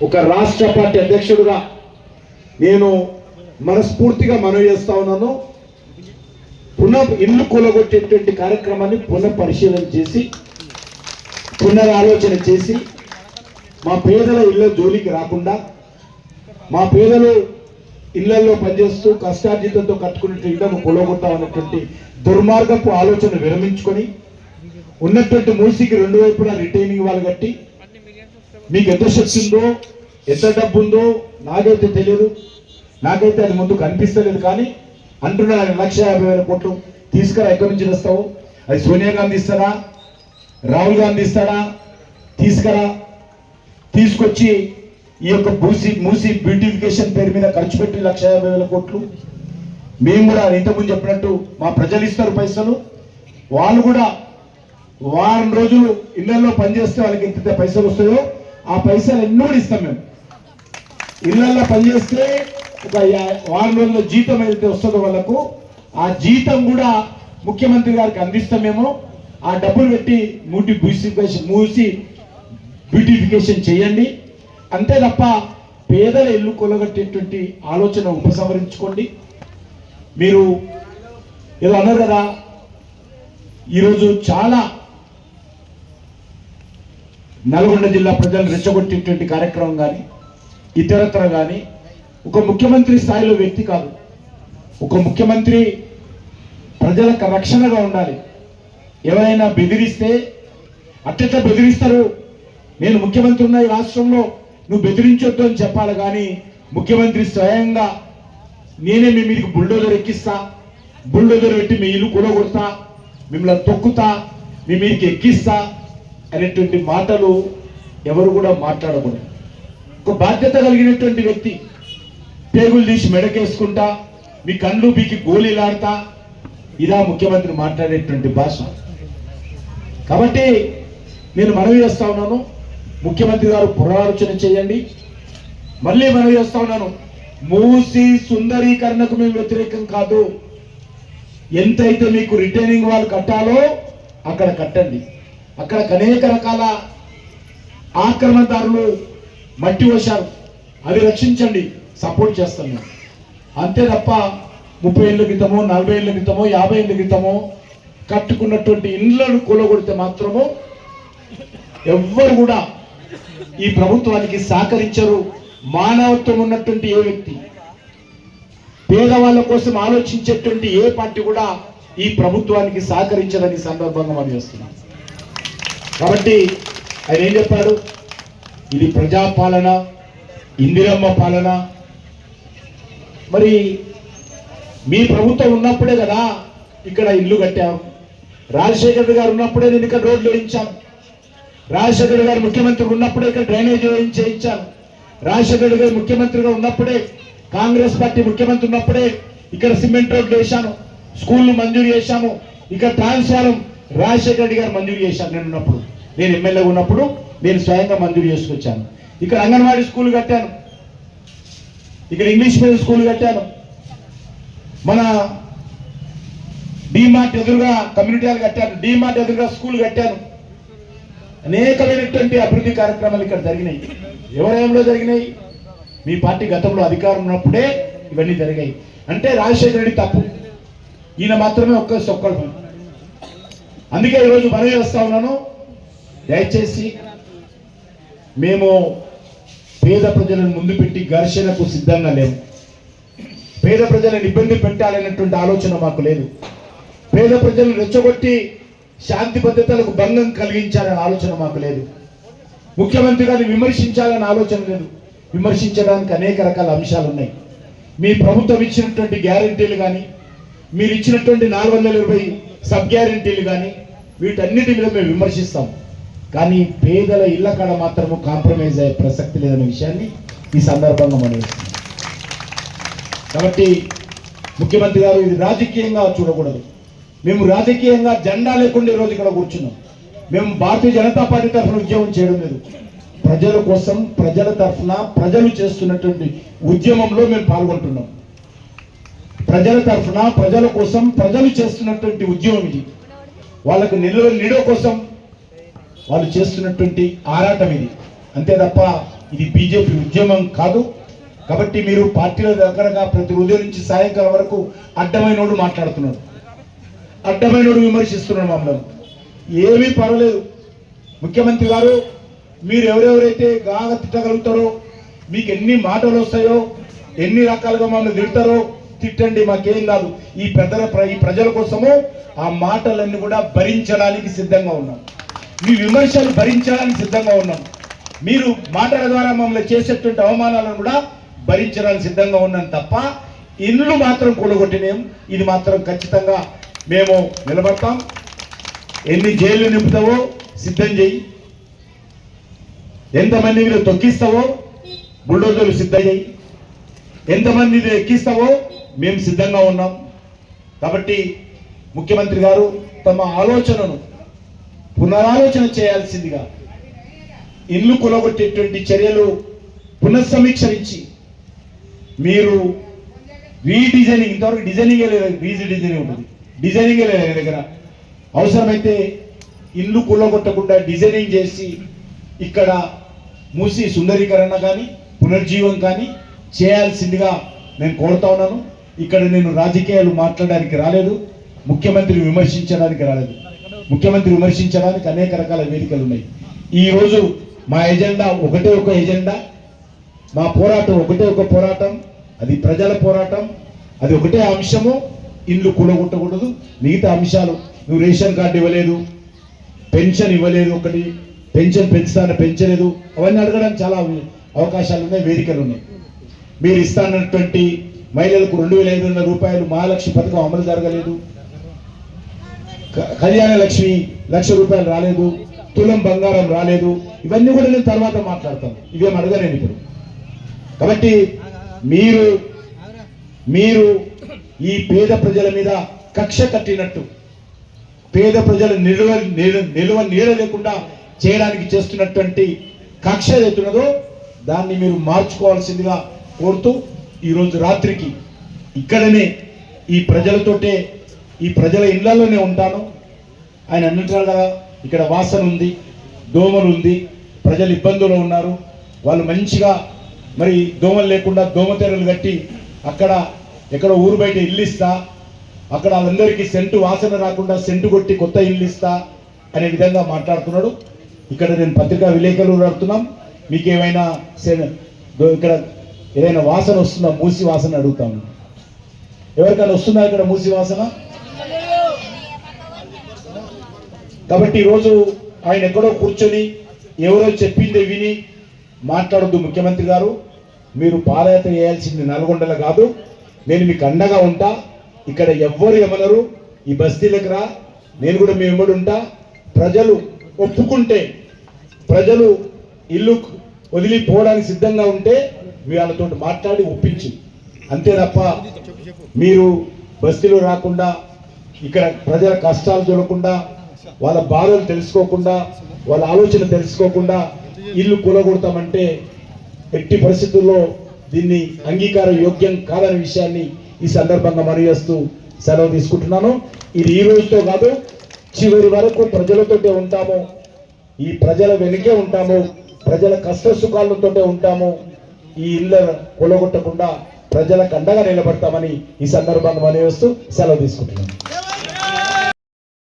ఒక రాష్ట్ర పార్టీ అధ్యక్షుడుగా నేను మనస్ఫూర్తిగా మనవి చేస్తా ఉన్నాను. ఇల్లు కూలగొట్టేటువంటి కార్యక్రమాన్ని పునఃపరిశీలన చేసి పునరాలోచన చేసి మా పేదల ఇళ్ళ జోలికి రాకుండా, మా పేదలు ఇళ్లలో పనిచేస్తూ కష్టార్జితంతో కట్టుకునే ఇళ్లను కూలగొట్టాలన్నటువంటి దుర్మార్గపు ఆలోచన విరమించుకొని ఉన్నటువంటి మూసికి రెండు వైపులా రిటైనింగ్ వాళ్ళు కట్టి, మీకు ఎంత శక్తి ఉందో ఎంత డబ్బు ఉందో నాకైతే తెలియదు, నాకైతే అది ముందు కనిపిస్తలేదు. కానీ అంటున్నాడు 1,50,000 కోట్లు తీసుకురా, ఎక్కడి నుంచి తెస్తావు? అది సోనియా గాంధీ ఇస్తాడా, రాహుల్ గాంధీ ఇస్తాడా? తీసుకురా, తీసుకొచ్చి ఈ యొక్క మూసి బ్యూటిఫికేషన్ పేరు మీద ఖర్చు పెట్టి 1,50,000 కోట్లు. మేము కూడా ఇంతకుముందు చెప్పినట్టు మా ప్రజలు ఇస్తారు పైసలు, వాళ్ళు కూడా వారం రోజులు ఇళ్లలో పనిచేస్తే వాళ్ళకి ఎంత పైసలు వస్తాయో ఆ పైసలు ఎన్నో ఇస్తాం. మేము ఇళ్లలో పనిచేస్తే ఒక వారం రోజుల జీతం ఏదైతే వస్తుందో వాళ్ళకు ఆ జీతం కూడా ముఖ్యమంత్రి గారికి అందిస్తాం. మేము ఆ డబ్బులు పెట్టి మూసి బ్యూటిఫికేషన్ చేయండి, అంతే తప్ప పేదల ఇల్లు కొలగట్టేటువంటి ఆలోచన ఉపసంహరించుకోండి. మీరు ఏదో అన్నారు కదా, ఈరోజు చాలా నల్గొండ జిల్లా ప్రజలు రెచ్చగొట్టేటువంటి కార్యక్రమం కానీ ఇతరత్ర కానీ ఒక ముఖ్యమంత్రి స్థాయిలో వ్యక్తి కాదు. ఒక ముఖ్యమంత్రి ప్రజలకు రక్షణగా ఉండాలి. ఎవరైనా బెదిరిస్తే అట్లా బెదిరిస్తారు, నేను ముఖ్యమంత్రి ఉన్న ఈ రాష్ట్రంలో నువ్వు బెదిరించొద్దు అని చెప్పాలి. కానీ ముఖ్యమంత్రి స్వయంగా నేనే మీ మీదకి బుల్డోజర్ ఎక్కిస్తా, బుల్డోజర్ పెట్టి మీ ఇల్లు కూలగొడతా, మిమ్మల్ని తొక్కుతా, మీ మీదకి ఎక్కిస్తా అనేటువంటి మాటలు ఎవరు కూడా మాట్లాడకూడదు. ఒక బాధ్యత కలిగినటువంటి వ్యక్తి పేగులు తీసి మెడకేసుకుంటా, మీ కళ్ళు బీకి గోళీలాడతా, ఇదా ముఖ్యమంత్రి మాట్లాడేటువంటి భాష. కాబట్టి నేను మనవి చేస్తా ఉన్నాను, ముఖ్యమంత్రి గారు పునరాలోచన చేయండి. మళ్ళీ మనవి చేస్తా ఉన్నాను, మూసి సుందరీకరణకు మేము వ్యతిరేకం కాదు. ఎంతైతే మీకు రిటైనింగ్ వాల్ కట్టాలో అక్కడ కట్టండి. అక్కడ అనేక రకాల ఆక్రమణదారులు మట్టి వేశారు, అవి రక్షించండి, సపోర్ట్ చేస్తాం మేము. అంతే తప్ప 30 ఏళ్ళ క్రితమో 40 ఏళ్ళ క్రితమో 50 ఏళ్ళ క్రితమో కట్టుకున్నటువంటి ఇండ్లను కూలగొడితే మాత్రము ఎవ్వరు కూడా ఈ ప్రభుత్వానికి సహకరించరు. మానవత్వం ఉన్నటువంటి ఏ వ్యక్తి, పేదవాళ్ళ కోసం ఆలోచించేటువంటి ఏ పార్టీ కూడా ఈ ప్రభుత్వానికి సహకరించదని సందర్భంగా మనం చేస్తున్నాం. కాబట్టి ఆయన ఏం చెప్పాడు, ఇది ప్రజాపాలన, ఇందిరమ్మ పాలన. మరి మీ ప్రభుత్వం ఉన్నప్పుడే కదా ఇక్కడ ఇల్లు కట్టాం. రాజశేఖర్ గారు ఉన్నప్పుడే నేను ఇక్కడ రోడ్లు వేయించాను. రాజశేఖర్ గారు ముఖ్యమంత్రి ఉన్నప్పుడే ఇక్కడ డ్రైనేజ్ చేయించాను. రాజశేఖర్ గారు ముఖ్యమంత్రిగా ఉన్నప్పుడే, కాంగ్రెస్ పార్టీ ముఖ్యమంత్రి ఉన్నప్పుడే ఇక్కడ సిమెంట్ రోడ్లు వేశాను, స్కూళ్ళు మంజూరు చేశాము. ఇక్కడ ట్రాన్స్ఫారం రాజశేఖర రెడ్డి గారు మంజూరు చేశాను. నేను ఉన్నప్పుడు, నేను ఎమ్మెల్యేగా ఉన్నప్పుడు నేను స్వయంగా మంజూరు చేసుకొచ్చాను. ఇక్కడ అంగన్వాడీ స్కూల్ కట్టాను, ఇక్కడ ఇంగ్లీష్ మీడియం స్కూల్ కట్టాను, మన డీమార్ట్ ఎదురుగా కమ్యూనిటీ హాల్ కట్టాను, డీమార్ట్ ఎదురుగా స్కూల్ కట్టాను. అనేకమైనటువంటి అభివృద్ధి కార్యక్రమాలు ఇక్కడ జరిగినాయి. ఎవరేంలో జరిగినాయి? మీ పార్టీ గతంలో అధికారం ఉన్నప్పుడే ఇవన్నీ జరిగాయి. అంటే రాజశేఖర రెడ్డి తప్పు, ఈయన మాత్రమే ఒక్కడు. అందుకే ఈరోజు మనవి చేస్తా ఉన్నాను, దయచేసి మేము పేద ప్రజలను ముందు పెట్టి ఘర్షణకు సిద్ధంగా లేము. పేద ప్రజలను ఇబ్బంది పెట్టాలనేటువంటి ఆలోచన మాకు లేదు. పేద ప్రజలను రెచ్చగొట్టి శాంతి భద్రతలకు భంగం కలిగించాలనే ఆలోచన మాకు లేదు. ముఖ్యమంత్రి గారిని విమర్శించాలనే ఆలోచన లేదు. విమర్శించడానికి అనేక రకాల అంశాలు ఉన్నాయి. మీ ప్రభుత్వం ఇచ్చినటువంటి గ్యారెంటీలు కానీ, మీరు ఇచ్చినటువంటి 420 సబ్ గ్యారెంటీలు కానీ, వీటన్నిటి మీద మేము విమర్శిస్తాం. కానీ పేదల ఇళ్ల కాడ మాత్రము కాంప్రమైజ్ అయ్యే ప్రసక్తి లేదనే విషయాన్ని ఈ సందర్భంగా మనం ఇస్తున్నాం. కాబట్టి ముఖ్యమంత్రి గారు ఇది రాజకీయంగా చూడకూడదు. మేము రాజకీయంగా జెండా లేకుండా ఈరోజు ఇక్కడ కూర్చున్నాం. మేము భారతీయ జనతా పార్టీ తరఫున ఉద్యమం చేయడం లేదు. ప్రజల కోసం, ప్రజల తరఫున, ప్రజలు చేస్తున్నటువంటి ఉద్యమంలో మేము పాల్గొంటున్నాం. ప్రజల తరఫున, ప్రజల కోసం, ప్రజలు చేస్తున్నటువంటి ఉద్యమం ఇది. వాళ్ళకు నీడ కోసం వాళ్ళు చేస్తున్నటువంటి ఆరాటం ఇది. అంతే తప్ప ఇది బీజేపీ ఉద్యమం కాదు. కాబట్టి మీరు పార్టీల దగ్గరగా ప్రతి ఉదయం నుంచి సాయంకాలం వరకు అడ్డమైనోడు మాట్లాడుతున్నాడు, అడ్డమైనోడు విమర్శిస్తున్నాడు. మమ్మల్ని ఏమీ పర్వాలేదు. ముఖ్యమంత్రి గారు, మీరు ఎవరెవరైతే గాగా తిట్టగలుగుతారో, మీకు ఎన్ని మాటలు వస్తాయో, ఎన్ని రకాలుగా మమ్మల్ని తిడతారో తిట్టండి, మాకేం కాదు. ఈ ప్రజల కోసము ఆ మాటలన్నీ కూడా భరించడానికి సిద్ధంగా ఉన్నాం. మీ విమర్శలు భరించడానికి సిద్ధంగా ఉన్నాం. మీరు మాటల ద్వారా మమ్మల్ని చేసేటువంటి అవమానాలను కూడా భరించడానికి సిద్ధంగా ఉన్నాం తప్ప ఇల్లు మాత్రం కూలగొట్టినేం. ఇది మాత్రం ఖచ్చితంగా మేము నిలబడతాం. ఎన్ని జైలు నింపుతావో సిద్ధం చేయి, ఎంతమంది మీరు తొక్కిస్తావో బుల్డోజర్లు సిద్ధం చేయి, ఎంతమంది ఎక్కిస్తావో మేము సిద్ధంగా ఉన్నాం. కాబట్టి ముఖ్యమంత్రి గారు తమ ఆలోచనను పునరాలోచన చేయాల్సిందిగా, ఇల్లు కూలగొట్టేటువంటి చర్యలు పునఃసమీక్షరించి మీరు రీడిజైనింగ్, ఇంతవరకు డిజైనింగే లేదు, రీడిజైనింగ్ ఉంటుంది, డిజైనింగే లేదు మీ దగ్గర. అవసరమైతే ఇల్లు కూలగొట్టకుండా డిజైనింగ్ చేసి ఇక్కడ మూసి సుందరీకరణ కానీ పునర్జీవం కానీ చేయాల్సిందిగా నేను కోరుతా ఉన్నాను. ఇక్కడ నేను రాజకీయాలు మాట్లాడడానికి రాలేదు, ముఖ్యమంత్రి విమర్శించడానికి రాలేదు. ముఖ్యమంత్రి విమర్శించడానికి అనేక రకాల వేదికలు ఉన్నాయి. ఈరోజు మా ఎజెండా ఒకటే ఒక ఎజెండా, మా పోరాటం ఒకటే ఒక పోరాటం, అది ప్రజల పోరాటం. అది ఒకటే అంశము, ఇల్లు కూలగొట్టకూడదు. మిగతా అంశాలు, నువ్వు రేషన్ కార్డు ఇవ్వలేదు, పెన్షన్ ఇవ్వలేదు, ఒకటి పెన్షన్ పెంచుతాను పెంచలేదు, అవన్నీ అడగడానికి చాలా అవకాశాలు ఉన్నాయి, వేదికలు ఉన్నాయి. మీరు ఇస్తానన్నటువంటి మహిళలకు 2,500 రూపాయలు మహాలక్ష్మి పథకం అమలు జరగలేదు, కళ్యాణ లక్ష్మి 1,00,000 రూపాయలు రాలేదు, తులం బంగారం రాలేదు. ఇవన్నీ కూడా నేను తర్వాత మాట్లాడతాను, ఇవేం అడగలేను ఇప్పుడు. కాబట్టి మీరు ఈ పేద ప్రజల మీద కక్ష కట్టినట్టు, పేద ప్రజల నిలువ నీడ లేకుండా చేయడానికి చేస్తున్నటువంటి కక్ష ఏదైతున్నదో దాన్ని మీరు మార్చుకోవాల్సిందిగా కోరుతూ, ఈరోజు రాత్రికి ఇక్కడనే ఈ ప్రజలతోటే, ఈ ప్రజల ఇళ్లలోనే ఉంటాను. ఆయన అన్నట్టు కదా, ఇక్కడ వాసన ఉంది, దోమలు ఉంది, ప్రజలు ఇబ్బందులు ఉన్నారు. వాళ్ళు మంచిగా మరి దోమలు లేకుండా దోమతెరలు కట్టి అక్కడ ఎక్కడ ఊరు బయట ఇల్లు ఇస్తా, అక్కడ వాళ్ళందరికీ సెంటు వాసన రాకుండా సెంటు కొట్టి కొత్త ఇల్లు ఇస్తా అనే విధంగా మాట్లాడుతున్నాడు. ఇక్కడ నేను పత్రికా విలేకరులు అడుగుతున్నాం, మీకు ఏమైనా ఇక్కడ ఏదైనా వాసన వస్తుందా, మూసి వాసన అడుగుతాము. ఎవరికైనా వస్తుందా ఇక్కడ మూసి వాసన? కాబట్టి ఈరోజు ఆయన ఎక్కడో కూర్చొని ఎవరో చెప్పిందే విని మాట్లాడొద్దు. ముఖ్యమంత్రి గారు, మీరు పాదయాత్ర చేయాల్సింది నల్గొండలో కాదు, నేను మీకు అండగా ఉంటా. ఇక్కడ ఎవ్వరు ఏమనరు, ఈ బస్తీలకు రా, నేను కూడా మీ వెంబడి ఉంటా. ప్రజలు ఒప్పుకుంటే, ప్రజలు ఇల్లు వదిలిపోవడానికి సిద్ధంగా ఉంటే వాళ్ళతో మాట్లాడి ఒప్పించు, అంతే తప్ప మీరు బస్తీలో రాకుండా, ఇక్కడ ప్రజల కష్టాలు చూడకుండా, వాళ్ళ బాధలు తెలుసుకోకుండా, వాళ్ళ ఆలోచన తెలుసుకోకుండా ఇల్లు కూలగొడతామంటే ఎట్టి పరిస్థితుల్లో దీన్ని అంగీకార యోగ్యం కాదనే విషయాన్ని ఈ సందర్భంగా మనవి చేస్తూ సెలవు తీసుకుంటున్నాను. ఇది ఈ రోజుతో కాదు, చివరి వరకు ప్రజలతోటే ఉంటాము, ఈ ప్రజల వెనుకే ఉంటాము, ప్రజల కష్ట సుఖాలతోటే ఉంటాము. ఈ ఇళ్ళ కూలగొట్టకుండా ప్రజలకు అండగా నిలబడతామని ఈ సందర్భంగా మనవి చేస్తూ సెలవు తీసుకుంటున్నాను.